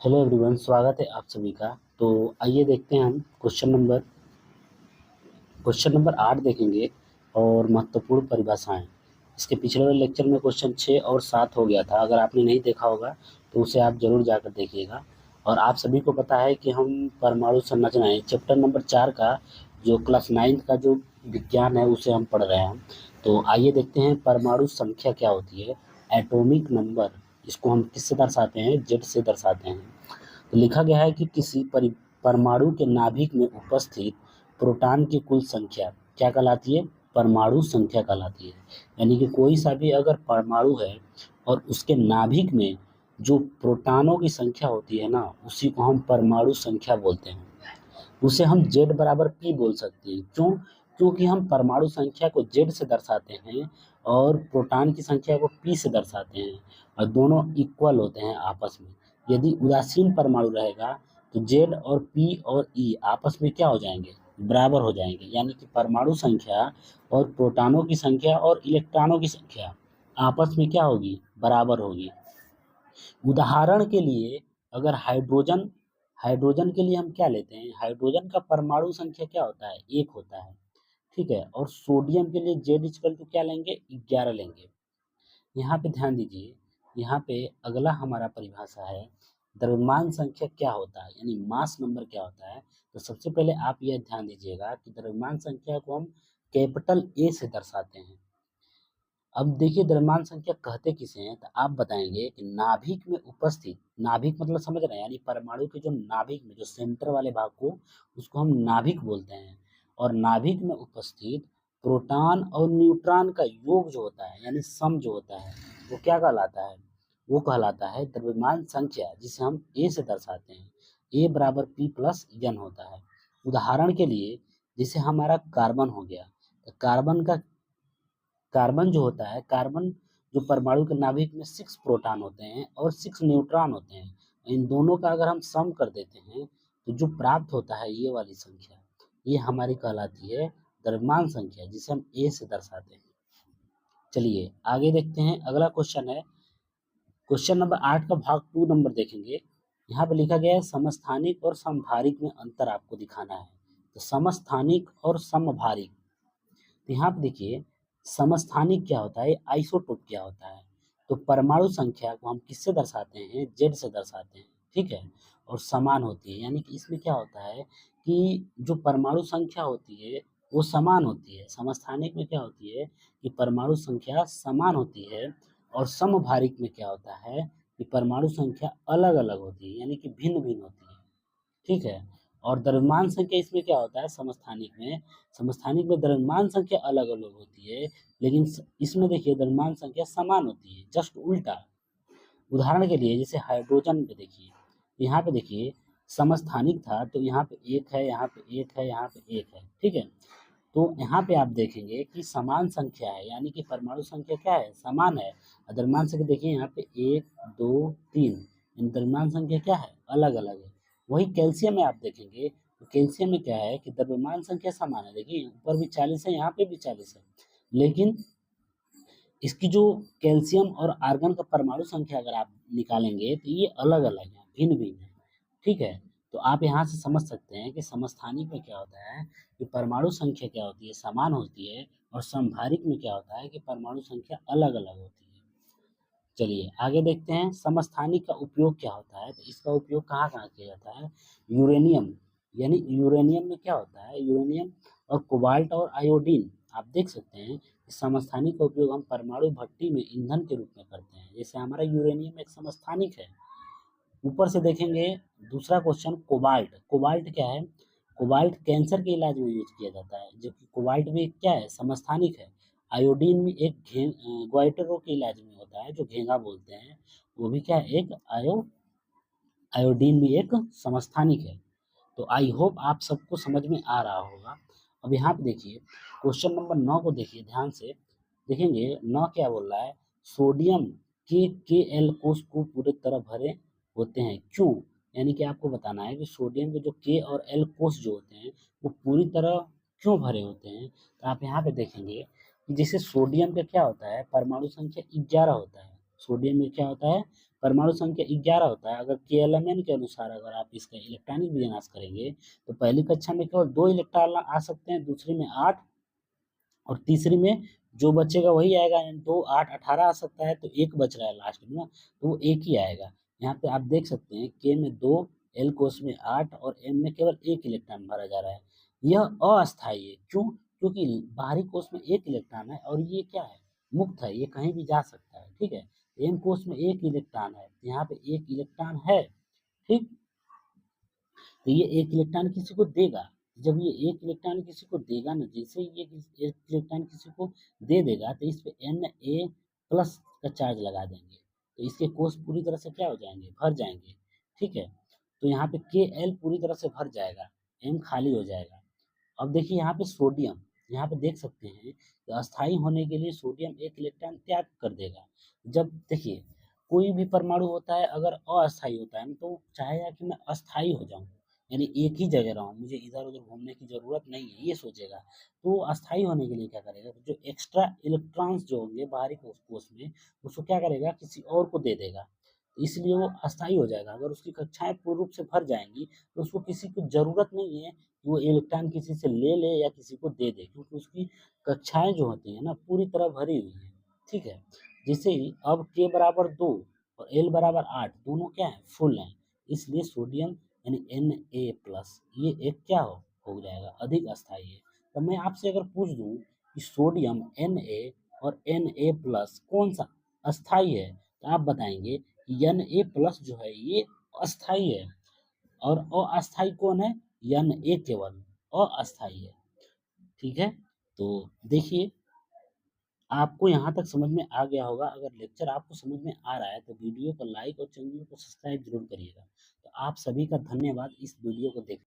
Hello everyone, स्वागत है आप सभी का। तो आइए देखते हैं हम क्वेश्चन नंबर 8 देखेंगे और महत्वपूर्ण परिभाषाएं। इसके पिछले वाले लेक्चर में क्वेश्चन 6 और 7 हो गया था। अगर आपने नहीं देखा होगा तो उसे आप ज़रूर जाकर देखिएगा। और आप सभी को पता है कि हम परमाणु संरचनाएं चैप्टर नंबर 4 का जो क्लास 9 का जो विज्ञान है उसे हम पढ़ रहे हैं। तो आइए देखते हैं परमाणु संख्या क्या होती है। एटॉमिक नंबर, इसको हम किससे दर्शाते हैं? जेड से दर्शाते हैं। तो लिखा गया है कि किसी परमाणु के नाभिक में उपस्थित प्रोटॉन की कुल संख्या क्या कहलाती है? परमाणु संख्या कहलाती है। यानी कि कोई सा भी अगर परमाणु है और उसके नाभिक में जो प्रोटॉनों की संख्या होती है ना, उसी को हम परमाणु संख्या बोलते हैं। उसे हम जेड बराबर पी बोल सकते हैं। क्यों? क्योंकि हम परमाणु संख्या को जेड से दर्शाते हैं और प्रोटॉन की संख्या को पी से दर्शाते हैं, और दोनों इक्वल होते हैं आपस में। यदि उदासीन परमाणु रहेगा तो जेड और पी और ई आपस में क्या हो जाएंगे? बराबर हो जाएंगे। यानी कि परमाणु संख्या और प्रोटॉनों की संख्या और इलेक्ट्रॉनों की संख्या आपस में क्या होगी? बराबर होगी। उदाहरण के लिए अगर हाइड्रोजन हाइड्रोजन के लिए हम क्या लेते हैं? हाइड्रोजन का परमाणु संख्या क्या होता है? 1 होता है। ठीक है। और सोडियम के लिए जेड इक्वल टू क्या लेंगे? 11 लेंगे। यहाँ पे ध्यान दीजिए, यहाँ पे अगला हमारा परिभाषा है द्रव्यमान संख्या क्या होता है, यानी मास नंबर क्या होता है। तो सबसे पहले आप यह ध्यान दीजिएगा कि द्रव्यमान संख्या को हम कैपिटल ए से दर्शाते हैं। अब देखिए द्रव्यमान संख्या कहते किसे हैं, तो आप बताएंगे कि नाभिक में उपस्थित, नाभिक मतलब समझ रहे हैं, यानी परमाणु के जो नाभिक में जो सेंटर वाले भाग को, उसको हम नाभिक बोलते हैं। और नाभिक में उपस्थित प्रोटॉन और न्यूट्रॉन का योग जो होता है, यानी सम जो होता है, वो क्या कहलाता है? वो कहलाता है द्रव्यमान संख्या, जिसे हम ए से दर्शाते हैं। ए बराबर पी प्लस एन होता है। उदाहरण के लिए जैसे हमारा कार्बन हो गया, तो कार्बन जो होता है, कार्बन जो परमाणु के नाभिक में 6 प्रोटॉन होते हैं और 6 न्यूट्रॉन होते हैं। इन दोनों का अगर हम सम कर देते हैं तो जो प्राप्त होता है ये वाली संख्या, ये हमारी कहलाती है द्रव्यमान संख्या, जिसे हम ए से दर्शाते हैं। चलिए आगे देखते हैं। अगला क्वेश्चन है क्वेश्चन नंबर 8 का भाग 2 नंबर देखेंगे। यहाँ पे लिखा गया है समस्थानिक और समभारिक में अंतर आपको दिखाना है। तो समस्थानिक और समभारिक, तो यहाँ पे देखिए समस्थानिक क्या होता है, आइसोटोप क्या होता है। तो परमाणु संख्या को हम किससे दर्शाते हैं? जेड से दर्शाते हैं। ठीक है। और समान होती है, यानी कि इसमें क्या होता है कि जो परमाणु संख्या होती है वो समान होती है। समस्थानिक में क्या होती है कि परमाणु संख्या समान होती है, और समभारिक में क्या होता है कि परमाणु संख्या अलग अलग होती है, यानी कि भिन्न भिन्न होती है। ठीक है। और द्रव्यमान संख्या इसमें क्या होता है? समस्थानिक में द्रव्यमान संख्या अलग अलग होती है, लेकिन इसमें देखिए द्रव्यमान संख्या समान होती है, जस्ट उल्टा। उदाहरण के लिए जैसे हाइड्रोजन पे देखिए, यहाँ पे देखिए समस्थानिक था तो यहाँ पे एक है, यहाँ पे एक है, यहाँ पे एक है। ठीक है। तो यहाँ पे आप देखेंगे कि समान संख्या है, यानी कि परमाणु संख्या क्या है? समान है। और द्रव्यमान संख्या देखिए यहाँ पे 1 2 3, इन द्रव्यमान संख्या क्या है? अलग अलग है। वही कैल्शियम में आप देखेंगे तो कैल्शियम में क्या है कि द्रव्यमान संख्या समान है। देखिए ऊपर भी 40 है, यहाँ पे भी 40 है, लेकिन इसकी जो कैल्शियम और आर्गन का परमाणु संख्या अगर आप निकालेंगे तो ये अलग अलग है, भिन्न भिन्न है। ठीक है। तो आप यहाँ से समझ सकते हैं कि समस्थानिक में क्या होता है कि परमाणु संख्या क्या होती है? समान होती है। और समभारिक में क्या होता है कि परमाणु संख्या अलग अलग होती है। चलिए आगे देखते हैं समस्थानिक का उपयोग क्या होता है। तो इसका उपयोग कहाँ कहाँ किया जाता है? यूरेनियम, यानी यूरेनियम में क्या होता है? यूरेनियम और कोबाल्ट और आयोडीन, आप देख सकते हैं कि समस्थानिक का उपयोग हम परमाणु भट्टी में ईंधन के रूप में करते हैं। जैसे हमारा यूरेनियम एक समस्थानिक है। ऊपर से देखेंगे दूसरा क्वेश्चन, कोबाल्ट। कोबाल्ट क्या है? कोबाल्ट कैंसर के इलाज में यूज किया जाता है, जबकि कोबाल्ट भी क्या है? समस्थानिक है। आयोडीन में एक ग्वाइटरों के इलाज में होता है, जो घेंगा बोलते हैं, वो भी क्या है? एक आयोडीन भी एक समस्थानिक है। तो आई होप आप सबको समझ में आ रहा होगा। अब यहाँ पे देखिए क्वेश्चन नंबर 9 को देखिए ध्यान से। देखेंगे 9 क्या बोल रहा है? सोडियम के एल कोष को पूरे तरह भरे होते हैं, क्यों? यानी कि आपको बताना है कि सोडियम के जो के और एल कोष जो होते हैं वो पूरी तरह क्यों भरे होते हैं। तो आप यहाँ पे देखेंगे कि जैसे सोडियम का क्या होता है? परमाणु संख्या 11 होता है। सोडियम में क्या होता है? परमाणु संख्या 11 होता है। अगर KLMN के अनुसार अगर आप इसका इलेक्ट्रॉनिक विन्यास करेंगे तो पहली कक्षा में केवल 2 इलेक्ट्रॉन आ सकते हैं, दूसरी में 8 और तीसरी में जो बचेगा वही आएगा, यानी 2, 8, 18 आ सकता है, तो एक बच रहा है लास्ट में ना, तो वो एक ही आएगा। यहाँ पे आप देख सकते हैं K में 2, L कोष में 8 और M में केवल 1 इलेक्ट्रॉन भरा जा रहा है। यह अस्थायी है, क्यों? क्योंकि बाहरी कोष में 1 इलेक्ट्रॉन है और ये क्या है? मुक्त है, ये कहीं भी जा सकता है, ठीक है? M कोष में 1 इलेक्ट्रॉन है, यहाँ पे 1 इलेक्ट्रॉन है, ठीक? तो ये एक इलेक्ट्रॉन किसी को देगा। जब ये एक इलेक्ट्रॉन किसी को देगा ना, जैसे ही ये एक इलेक्ट्रॉन किसी को दे देगा तो इस पे Na प्लस का चार्ज लगा देंगे, तो इसके कोष पूरी तरह से क्या हो जाएंगे? भर जाएंगे, ठीक है? तो यहाँ पे Kl पूरी तरह से भर जाएगा, M खाली हो जाएगा। अब देखिए यहाँ पे सोडियम, यहाँ पे देख सकते हैं कि अस्थायी होने के लिए सोडियम एक इलेक्ट्रॉन त्याग कर देगा। जब देखिए कोई भी परमाणु होता है अगर अस्थायी होता है तो चाहेगा कि मैं अस्थायी हो जाऊं, यानी एक ही जगह रहूं, मुझे इधर उधर घूमने की जरूरत नहीं है, ये सोचेगा। तो वो अस्थायी होने के लिए क्या करेगा? तो जो एक्स्ट्रा इलेक्ट्रॉन्स जो होंगे बाहरी कोष में, उसको क्या करेगा? किसी और को दे देगा, तो इसलिए वो अस्थायी हो जाएगा। अगर उसकी कक्षाएं पूर्ण रूप से भर जाएंगी तो उसको किसी की जरूरत नहीं है कि वो इलेक्ट्रॉन किसी से ले ले या किसी को दे दे, क्योंकि उसकी कक्षाएं जो होती है ना पूरी तरह भरी हुई है, ठीक है? जैसे ही अब K बराबर 2 और L बराबर 8 दोनों क्या है? फुल हैं, इसलिए सोडियम यानी Na प्लस ये एक क्या हो जाएगा? अधिक अस्थायी है। तो मैं आपसे अगर पूछ दूं कि सोडियम Na और Na प्लस कौन सा अस्थायी है, तो आप बताएंगे कि Na प्लस जो है ये अस्थायी है, और अस्थायी कौन है? Na केवल अस्थायी है, ठीक है? तो देखिए आपको यहाँ तक समझ में आ गया होगा। अगर लेक्चर आपको समझ में आ रहा है तो वीडियो को लाइक और चैनल को सब्सक्राइब जरूर करिएगा। तो आप सभी का धन्यवाद इस वीडियो को देख